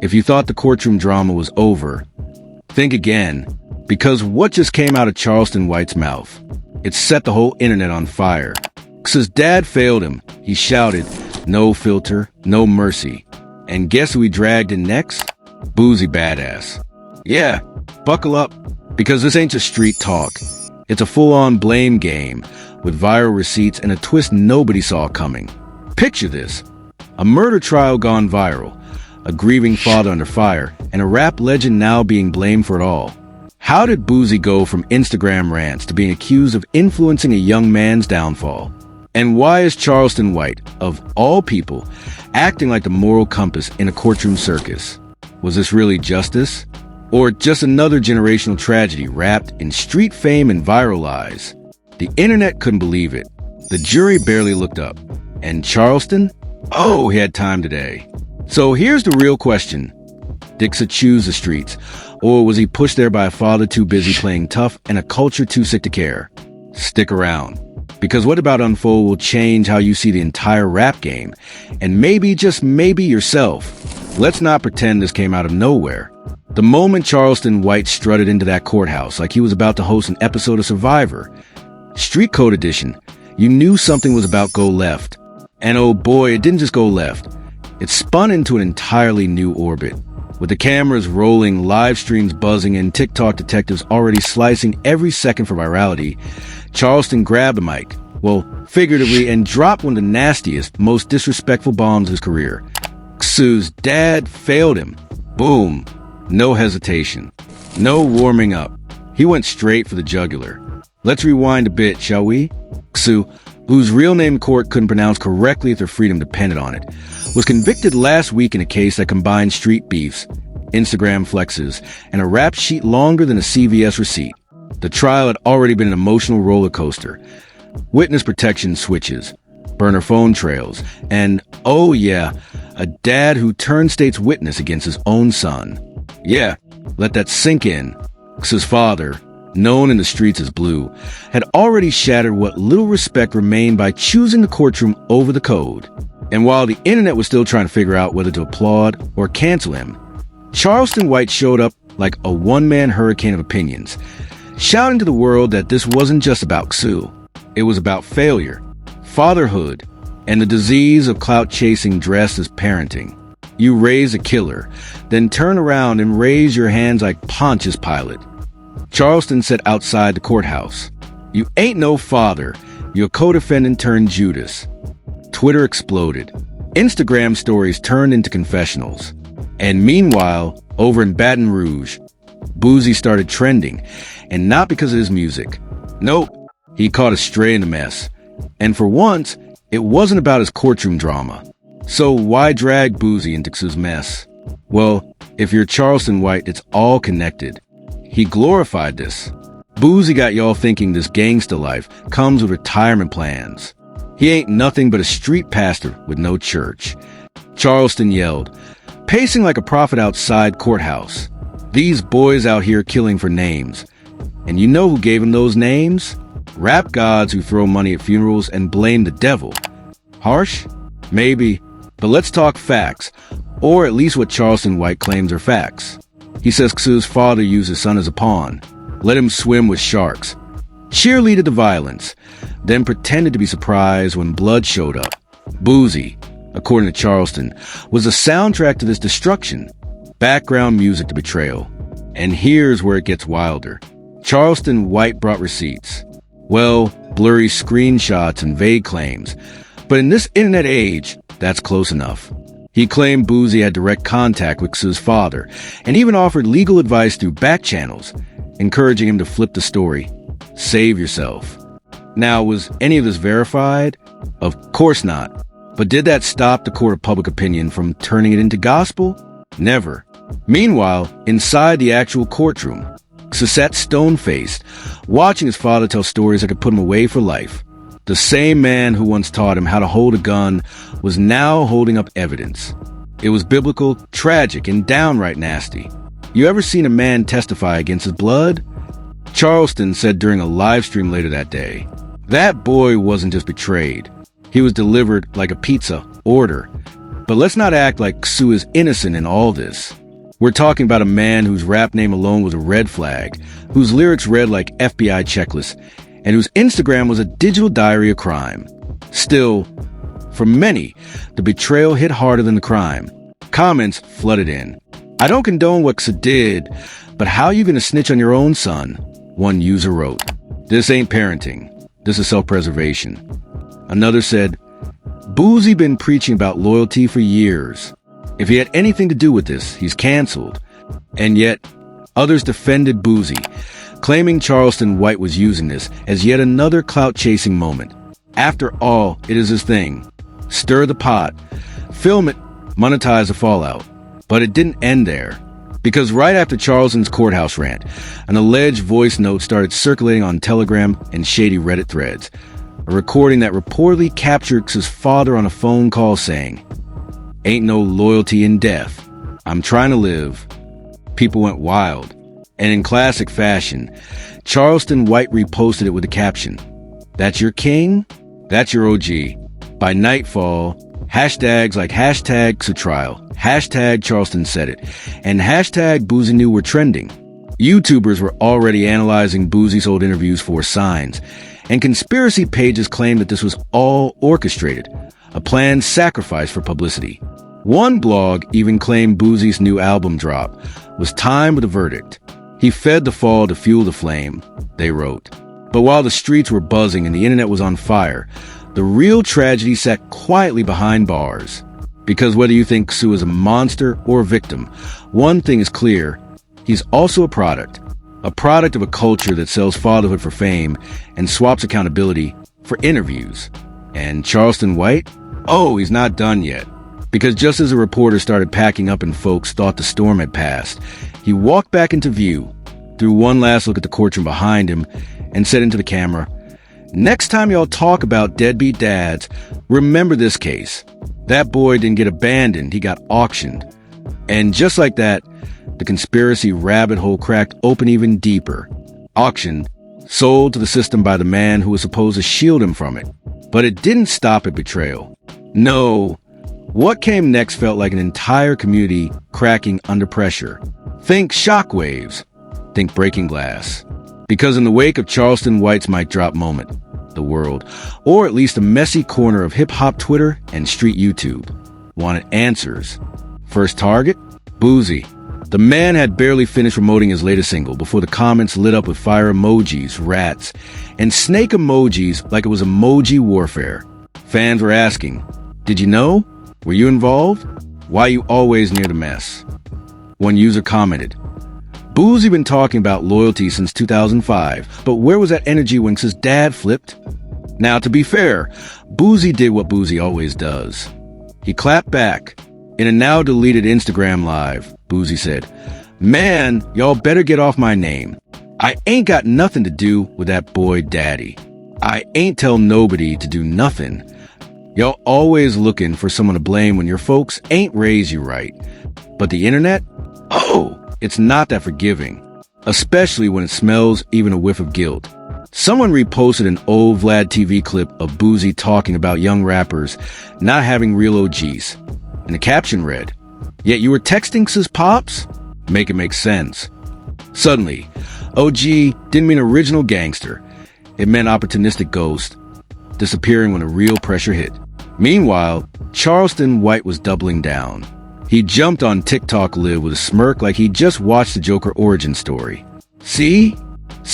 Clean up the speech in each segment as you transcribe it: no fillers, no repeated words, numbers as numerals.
If you thought the courtroom drama was over, think again, because what just came out of Charleston White's mouth? It set the whole internet on fire. Ksoo's dad failed him. He shouted, "No filter, no mercy." And guess who he dragged in next? Boosie Badass. Yeah, buckle up, because this ain't just street talk. It's a full-on blame game, with viral receipts and a twist nobody saw coming. Picture this. A murder trial gone viral, a grieving father under fire, and a rap legend now being blamed for it all. How did Boosie go from Instagram rants to being accused of influencing a young man's downfall? And why is Charleston White, of all people, acting like the moral compass in a courtroom circus? Was this really justice? Or just another generational tragedy wrapped in street fame and viral lies? The internet couldn't believe it. The jury barely looked up. And Charleston? Oh, he had time today. So here's the real question. Did Ksoo choose the streets? Or was he pushed there by a father too busy playing tough and a culture too sick to care? Stick around. Because what about Unfold will change how you see the entire rap game. And maybe, just maybe, yourself. Let's not pretend this came out of nowhere. The moment Charleston White strutted into that courthouse like he was about to host an episode of Survivor, Street Code Edition, you knew something was about to go left. And oh boy, it didn't just go left. It spun into an entirely new orbit. With the cameras rolling, live streams buzzing, and TikTok detectives already slicing every second for virality, Charleston grabbed the mic, well, figuratively, and dropped one of the nastiest, most disrespectful bombs of his career. Ksoo's dad failed him. Boom. No hesitation. No warming up. He went straight for the jugular. Let's rewind a bit, shall we? Ksoo, whose real name court couldn't pronounce correctly if their freedom depended on it, was convicted last week in a case that combined street beefs, Instagram flexes, and a rap sheet longer than a CVS receipt. The trial had already been an emotional roller coaster. Witness protection switches, burner phone trails, and, oh yeah, a dad who turned state's witness against his own son. Yeah, let that sink in. Ksoo's father, known in the streets as Blue, had already shattered what little respect remained by choosing the courtroom over the code. And while the internet was still trying to figure out whether to applaud or cancel him, Charleston White showed up like a one-man hurricane of opinions, shouting to the world that this wasn't just about Ksoo. It was about failure, fatherhood, and the disease of clout-chasing dressed as parenting. You raise a killer, then turn around and raise your hands like Pontius Pilate. Charleston said outside the courthouse, "You ain't no father. You're a co-defendant turned Judas." Twitter exploded. Instagram stories turned into confessionals. And meanwhile, over in Baton Rouge, Boosie started trending, and not because of his music. Nope, he caught a stray in the mess. And for once, it wasn't about his courtroom drama. So why drag Boosie into Ksoo's mess? Well, if you're Charleston White, it's all connected. He glorified this. Boosie got y'all thinking this gangsta life comes with retirement plans. He ain't nothing but a street pastor with no church. Charleston yelled, pacing like a prophet outside courthouse. These boys out here killing for names. And you know who gave him those names? Rap gods who throw money at funerals and blame the devil. Harsh? Maybe. But let's talk facts. Or at least what Charleston White claims are facts. He says Ksoo's father used his son as a pawn. Let him swim with sharks. Cheerleaded the violence. Then pretended to be surprised when blood showed up. Boosie, according to Charleston, was the soundtrack to this destruction. Background music to betrayal. And here's where it gets wilder. Charleston White brought receipts. Well, blurry screenshots and vague claims. But in this internet age, that's close enough. He claimed Boosie had direct contact with Ksoo's father, and even offered legal advice through back channels, encouraging him to flip the story. Save yourself. Now, was any of this verified? Of course not. But did that stop the court of public opinion from turning it into gospel? Never. Meanwhile, inside the actual courtroom, Ksoo sat stone-faced, watching his father tell stories that could put him away for life. The same man who once taught him how to hold a gun was now holding up evidence. It was biblical, tragic, and downright nasty. You ever seen a man testify against his blood? Charleston said during a live stream later that day, that boy wasn't just betrayed. He was delivered like a pizza order. But let's not act like Ksoo is innocent in all this. We're talking about a man whose rap name alone was a red flag, whose lyrics read like FBI checklists, and whose Instagram was a digital diary of crime. Still, for many, the betrayal hit harder than the crime. Comments flooded in. "I don't condone what Ksoo did, but how you gonna snitch on your own son?" One user wrote. "This ain't parenting. This is self-preservation." Another said, "Boosie been preaching about loyalty for years. If he had anything to do with this, he's canceled." And yet, others defended Boosie, claiming Charleston White was using this as yet another clout-chasing moment. After all, it is his thing. Stir the pot, film it, monetize the fallout. But it didn't end there. Because right after Charleston's courthouse rant, an alleged voice note started circulating on Telegram and shady Reddit threads. A recording that reportedly captured Ksoo's father on a phone call saying, "Ain't no loyalty in death. I'm trying to live." People went wild. And in classic fashion, Charleston White reposted it with the caption, "That's your king? That's your OG." By nightfall, hashtags like hashtag Ksoo trial, hashtag Charleston said it, and hashtag Boosie knew were trending. YouTubers were already analyzing Boosie's old interviews for signs, and conspiracy pages claimed that this was all orchestrated, a planned sacrifice for publicity. One blog even claimed Boosie's new album drop was timed with a verdict. He fed the fall to fuel the flame, they wrote. But while the streets were buzzing and the internet was on fire, the real tragedy sat quietly behind bars. Because whether you think Ksoo is a monster or a victim, one thing is clear. He's also a product of a culture that sells fatherhood for fame and swaps accountability for interviews. And Charleston White? Oh, he's not done yet. Because just as the reporter started packing up and folks thought the storm had passed, he walked back into view, threw one last look at the courtroom behind him, and said into the camera, "Next time y'all talk about deadbeat dads, remember this case. That boy didn't get abandoned, he got auctioned." And just like that, the conspiracy rabbit hole cracked open even deeper. Auctioned, sold to the system by the man who was supposed to shield him from it. But it didn't stop at betrayal. No. What came next felt like an entire community cracking under pressure. Think shockwaves. Think breaking glass. Because in the wake of Charleston White's mic drop moment, the world, or at least a messy corner of hip-hop Twitter and street YouTube, wanted answers. First target? Boosie. The man had barely finished promoting his latest single before the comments lit up with fire emojis, rats, and snake emojis like it was emoji warfare. Fans were asking, "Did you know? Were you involved? Why you always near the mess?" One user commented, "Boosie been talking about loyalty since 2005, but where was that energy when his dad flipped?" Now, to be fair, Boosie did what Boosie always does. He clapped back. In a now-deleted Instagram live, Boosie said, "Man, y'all better get off my name. I ain't got nothing to do with that boy daddy. I ain't tell nobody to do nothing. Y'all always looking for someone to blame when your folks ain't raised you right. But the internet? Oh, it's not that forgiving, especially when it smells even a whiff of guilt." Someone reposted an old Vlad TV clip of Boosie talking about young rappers not having real OGs. And the caption read, "Yet you were texting Ksoo's pops? Make it make sense." Suddenly, OG didn't mean original gangster. It meant opportunistic ghost, disappearing when a real pressure hit. Meanwhile, Charleston White was doubling down. He jumped on TikTok Live with a smirk like he just watched the Joker origin story. See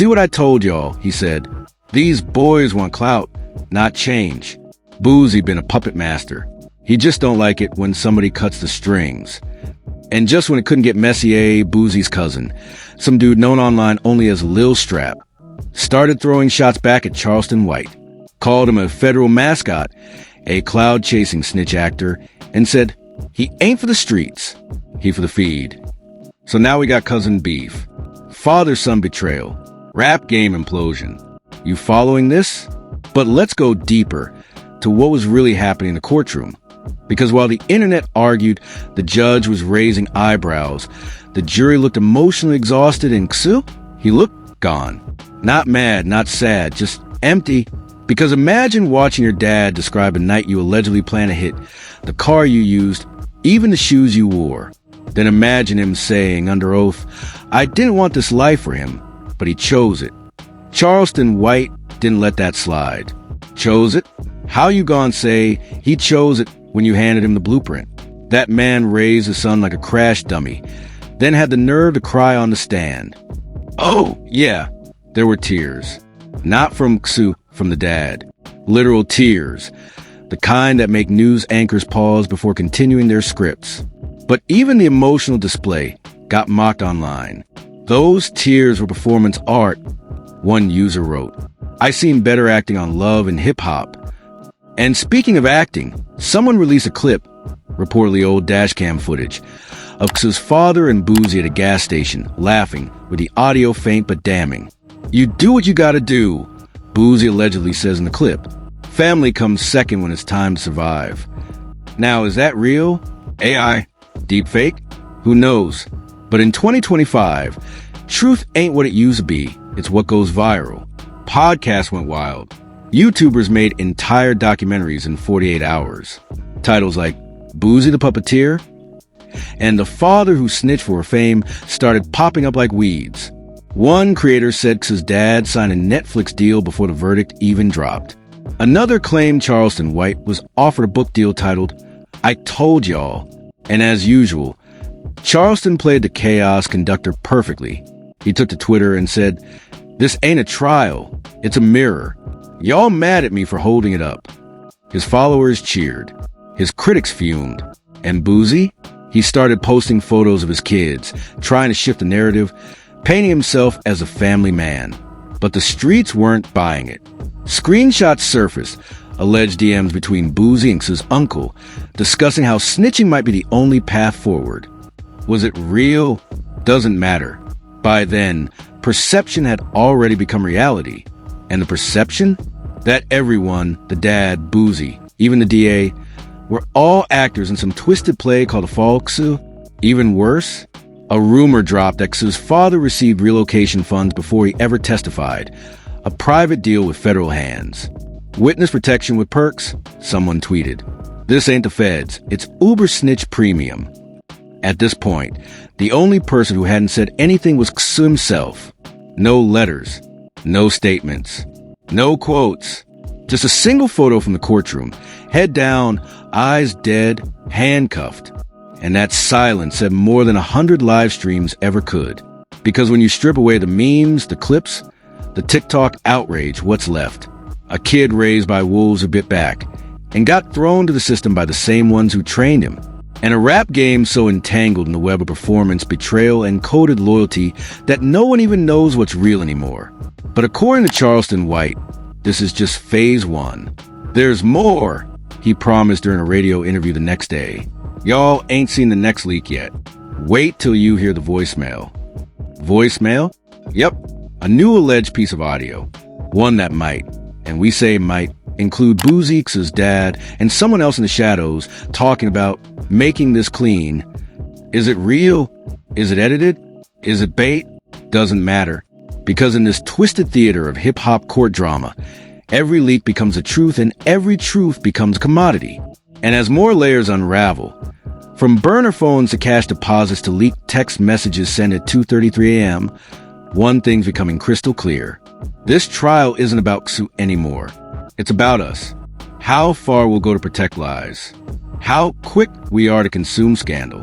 what I told y'all," he said. "These boys want clout, not change. Boosie been a puppet master. He just don't like it when somebody cuts the strings." And just when it couldn't get messier, Boosie's cousin, some dude known online only as Lil Strap, started throwing shots back at Charleston White, called him a federal mascot, a cloud-chasing snitch actor, and said, he ain't for the streets, he for the feed. So now we got cousin beef, father-son betrayal, rap game implosion. You following this? But let's go deeper to what was really happening in the courtroom. Because while the internet argued the judge was raising eyebrows, the jury looked emotionally exhausted, and Ksoo, he looked gone. Not mad, not sad, just empty, Because imagine watching your dad describe a night you allegedly plan to hit, the car you used, even the shoes you wore. Then imagine him saying under oath, I didn't want this life for him, but he chose it. Charleston White didn't let that slide. Chose it? How you gonna say he chose it when you handed him the blueprint? That man raised his son like a crash dummy, then had the nerve to cry on the stand. Oh, yeah, there were tears. Not from Ksoo, from the dad. Literal tears. The kind that make news anchors pause before continuing their scripts. But even the emotional display got mocked online. Those tears were performance art, one user wrote. I seen better acting on Love and hip hop. And speaking of acting, someone released a clip, reportedly old dashcam footage, of Ksoo's father and Boosie at a gas station, laughing, with the audio faint but damning. You do what you gotta do, Boosie allegedly says in the clip. Family comes second when it's time to survive. Now, is that real? AI? Deepfake? Who knows? But in 2025, truth ain't what it used to be, it's what goes viral. Podcasts went wild. YouTubers made entire documentaries in 48 hours. Titles like Boosie the Puppeteer and The Father Who Snitched for Fame started popping up like weeds. One creator said Ksoo's dad signed a Netflix deal before the verdict even dropped. Another claimed Charleston White was offered a book deal titled I Told Y'all. And as usual, Charleston played the chaos conductor perfectly. He took to Twitter and said, this ain't a trial, it's a mirror. Y'all mad at me for holding it up. His followers cheered. His critics fumed. And Boosie? He started posting photos of his kids, trying to shift the narrative, painting himself as a family man. But the streets weren't buying it. Screenshots surfaced, alleged DMs between Boosie and Ksoo's uncle, discussing how snitching might be the only path forward. Was it real? Doesn't matter. By then, perception had already become reality. And the perception? That everyone, the dad, Boosie, even the DA, were all actors in some twisted play called The Fall of Ksoo. Even worse, a rumor dropped that Ksoo's father received relocation funds before he ever testified. A private deal with federal hands. Witness protection with perks? Someone tweeted. This ain't the feds, it's Uber Snitch Premium. At this point, the only person who hadn't said anything was Ksoo himself. No letters, no statements, no quotes. Just a single photo from the courtroom, head down, eyes dead, handcuffed. And that silence said more than 100 live streams ever could. Because when you strip away the memes, the clips, the TikTok outrage, what's left? A kid raised by wolves who bit back and got thrown to the system by the same ones who trained him. And a rap game so entangled in the web of performance, betrayal, and coded loyalty that no one even knows what's real anymore. But according to Charleston White, this is just phase one. There's more, he promised during a radio interview the next day. Y'all ain't seen the next leak yet. Wait till you hear the voicemail. Voicemail? Yep, a new alleged piece of audio. One that might, and we say might, include Boosie, Ksoo's dad, and someone else in the shadows talking about making this clean. Is it real? Is it edited? Is it bait? Doesn't matter. Because in this twisted theater of hip-hop court drama, every leak becomes a truth and every truth becomes a commodity. And as more layers unravel, from burner phones to cash deposits to leaked text messages sent at 2:33 a.m., one thing's becoming crystal clear. This trial isn't about Ksoo anymore. It's about us. How far we'll go to protect lives. How quick we are to consume scandal.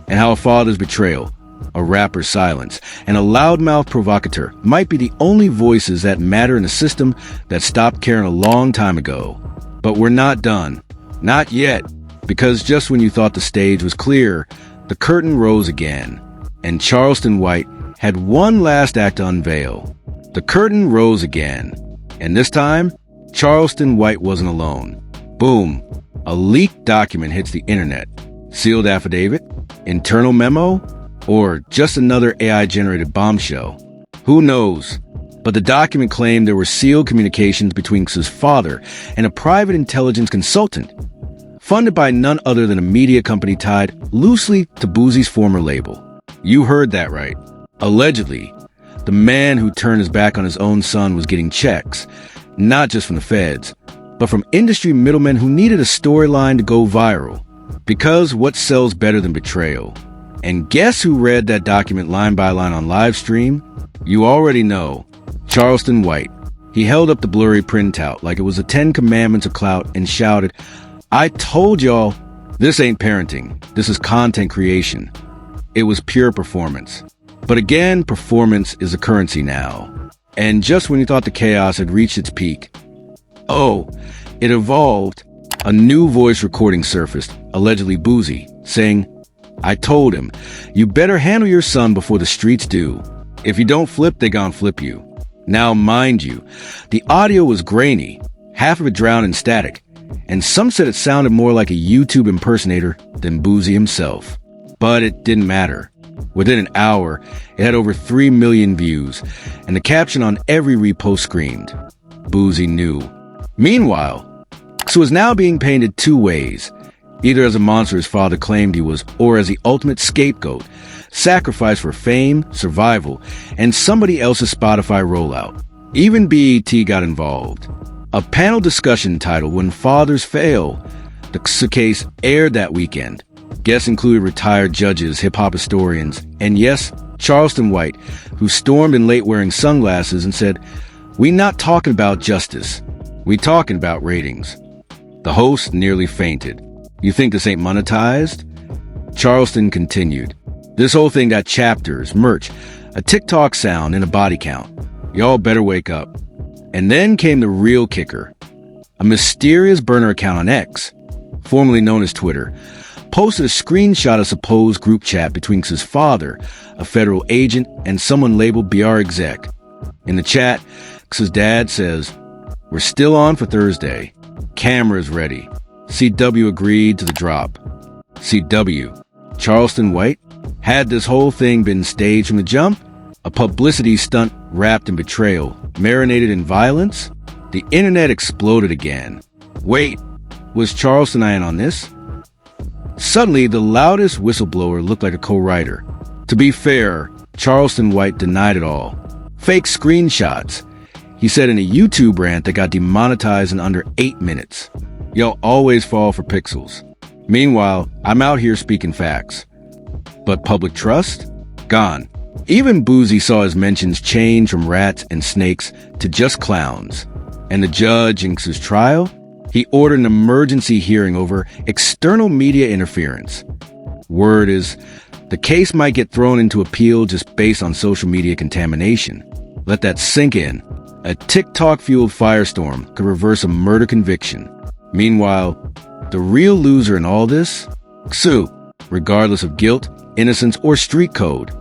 And how a father's betrayal, a rapper's silence, and a loudmouth provocateur might be the only voices that matter in a system that stopped caring a long time ago. But we're not done. Not yet. Because just when you thought the stage was clear, the curtain rose again. And Charleston White had one last act to unveil. The curtain rose again. And this time, Charleston White wasn't alone. Boom. A leaked document hits the internet. Sealed affidavit? Internal memo? Or just another AI-generated bombshell? Who knows? But the document claimed there were sealed communications between Ksoo's father and a private intelligence consultant, funded by none other than a media company tied loosely to Boosie's former label. You heard that right. Allegedly, the man who turned his back on his own son was getting checks, not just from the feds, but from industry middlemen who needed a storyline to go viral. Because what sells better than betrayal? And guess who read that document line by line on live stream? You already know. Charleston White. He held up the blurry printout like it was the 10 Commandments of clout and shouted, "I told y'all, this ain't parenting. This is content creation." It was pure performance. But again, performance is a currency now. And just when you thought the chaos had reached its peak, it evolved. A new voice recording surfaced, allegedly Boosie, saying, "I told him, you better handle your son before the streets do. If you don't flip, they gon' flip you." Now, mind you, the audio was grainy, half of it drowned in static, and some said it sounded more like a YouTube impersonator than Boosie himself. But it didn't matter. Within an hour, it had over 3 million views, and the caption on every repost screamed, "Boosie knew." Meanwhile, Ksoo was now being painted two ways, either as a monster his father claimed he was, or as the ultimate scapegoat, sacrificed for fame, survival, and somebody else's Spotify rollout. Even BET got involved. A panel discussion titled "When Fathers Fail," the Ksoo case aired that weekend. Guests included retired judges, hip-hop historians, and yes, Charleston White, who stormed in late wearing sunglasses and said, "We not talking about justice. We talking about ratings." The host nearly fainted. "You think this ain't monetized?" Charleston continued. "This whole thing got chapters, merch, a TikTok sound, and a body count. Y'all better wake up." And then came the real kicker. A mysterious burner account on X, formerly known as Twitter, posted a screenshot of a supposed group chat between Ksoo's father, a federal agent, and someone labeled BR exec. In the chat, Ksoo's dad says, "We're still on for Thursday. Cameras ready." CW agreed to the drop. CW. Charleston White? Had this whole thing been staged from the jump? A publicity stunt wrapped in betrayal, marinated in violence? The internet exploded again. Wait, was Charleston in on this? Suddenly, the loudest whistleblower looked like a co-writer. To be fair, Charleston White denied it all. Fake screenshots. He said in a YouTube rant that got demonetized in under 8 minutes. Y'all always fall for pixels. Meanwhile, I'm out here speaking facts. But public trust? Gone. Even Boosie saw his mentions change from rats and snakes to just clowns. And the judge in Ksoo's trial? He ordered an emergency hearing over external media interference. Word is, the case might get thrown into appeal just based on social media contamination. Let that sink in. A TikTok-fueled firestorm could reverse a murder conviction. Meanwhile, the real loser in all this? Ksoo, regardless of guilt, innocence, or street code.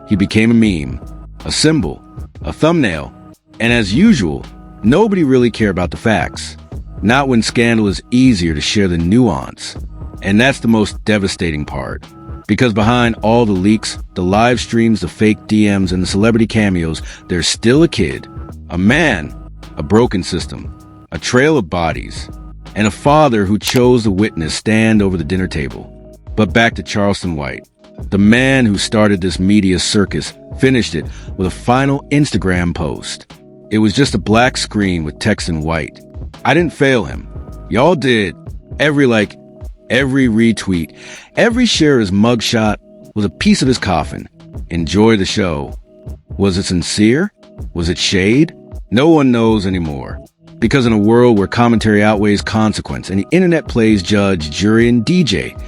He became a meme, a symbol, a thumbnail, and as usual, nobody really cared about the facts. Not when scandal is easier to share the nuance. And that's the most devastating part. Because behind all the leaks, the live streams, the fake DMs, and the celebrity cameos, there's still a kid. A man. A broken system. A trail of bodies. And a father who chose to witness stand over the dinner table. But back to Charleston White. The man who started this media circus finished it with a final Instagram post. It was just a black screen with text in white. I didn't fail him. Y'all did. Every like, every retweet, every share of his mugshot was a piece of his coffin. Enjoy the show. Was it sincere? Was it shade? No one knows anymore. Because in a world where commentary outweighs consequence and the internet plays judge, jury, and DJ,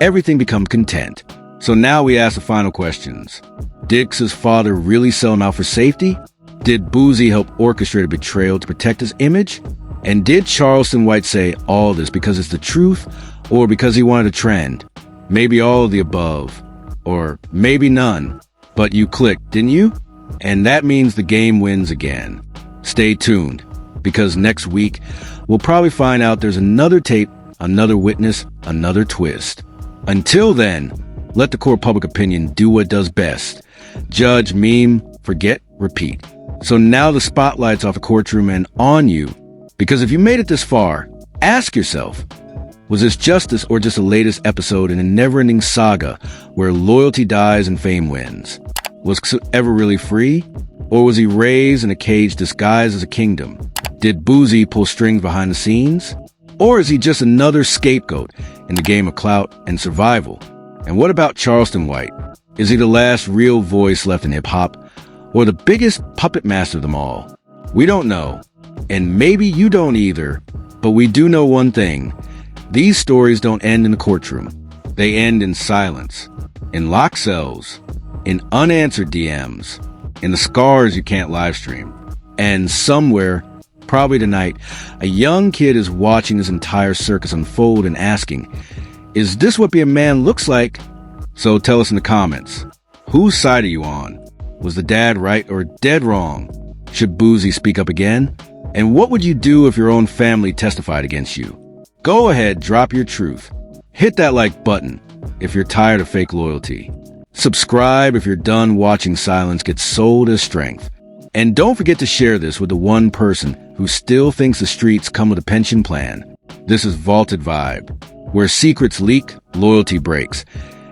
everything becomes content. So now we ask the final questions. Did Ksoo's father really sell him out for safety? Did Boosie help orchestrate a betrayal to protect his image? And did Charleston White say all this because it's the truth or because he wanted a trend? Maybe all of the above. Or maybe none. But you clicked, didn't you? And that means the game wins again. Stay tuned, because next week, we'll probably find out there's another tape, another witness, another twist. Until then, let the core public opinion do what it does best. Judge, meme, forget, repeat. So now the spotlight's off the courtroom and on you. Because if you made it this far, ask yourself, was this justice or just the latest episode in a never-ending saga where loyalty dies and fame wins? Was Ksoo ever really free? Or was he raised in a cage disguised as a kingdom? Did Boosie pull strings behind the scenes? Or is he just another scapegoat in the game of clout and survival? And what about Charleston White? Is he the last real voice left in hip-hop? Or the biggest puppet master of them all? We don't know. And maybe you don't either. But we do know one thing. These stories don't end in the courtroom. They end in silence. In locked cells. In unanswered DMs. In the scars you can't livestream. And somewhere, probably tonight, a young kid is watching this entire circus unfold and asking, is this what being a man looks like? So tell us in the comments. Whose side are you on? Was the dad right or dead wrong? Should Boosie speak up again? And what would you do if your own family testified against you? Go ahead, drop your truth. Hit that like button if you're tired of fake loyalty. Subscribe if you're done watching silence get sold as strength. And don't forget to share this with the one person who still thinks the streets come with a pension plan. This is Vaulted Vibe, where secrets leak, loyalty breaks,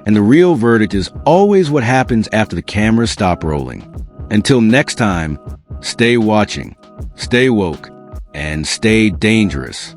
and the real verdict is always what happens after the cameras stop rolling. Until next time, stay watching, stay woke, and stay dangerous.